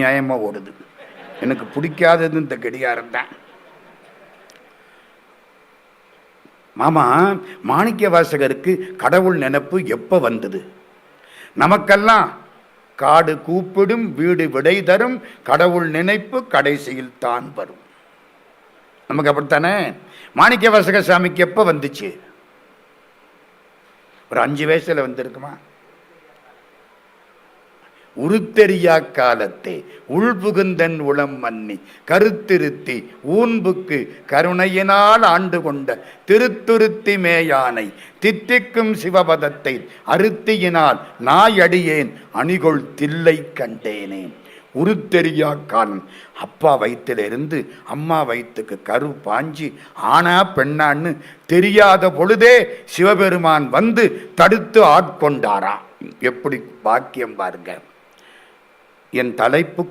நியாயமாக ஓடுது. எனக்கு பிடிக்காதது இந்த கடிகாரம் தான். மாமா, மாணிக்க வாசகருக்கு கடவுள் நினைப்பு எப்போ வந்தது? நமக்கெல்லாம் காடு கூப்பிடும், வீடு விடை தரும், கடவுள் நினைப்பு கடைசியில் தான் வரும். நமக்கு அப்படித்தானே? மாணிக்க வாசக சாமிக்கு எப்போ வந்துச்சு? ஒரு 5 வயசுல வந்திருக்குமா? உருத்தெரியா காலத்தே உள்புகுந்தன் உளம் மன்னி கருத்திருத்தி ஊன்புக்கு கருணையினால் ஆண்டு கொண்ட திருத்துருத்தி மேயானை தித்திக்கும் சிவபதத்தை அருத்தியினால் நாயடியேன் அணிகொள் தில்லை கண்டேனே. உருத்தெரியா காலம், அப்பா வயிற்றிலிருந்து அம்மா வயிற்றுக்கு கரு பாஞ்சி ஆனா பெண்ணான்னு தெரியாத பொழுதே சிவபெருமான் வந்து தடுத்து ஆட்கொண்டாரா. எப்படி பாக்கியம் பாருங்க. என் தலைப்பு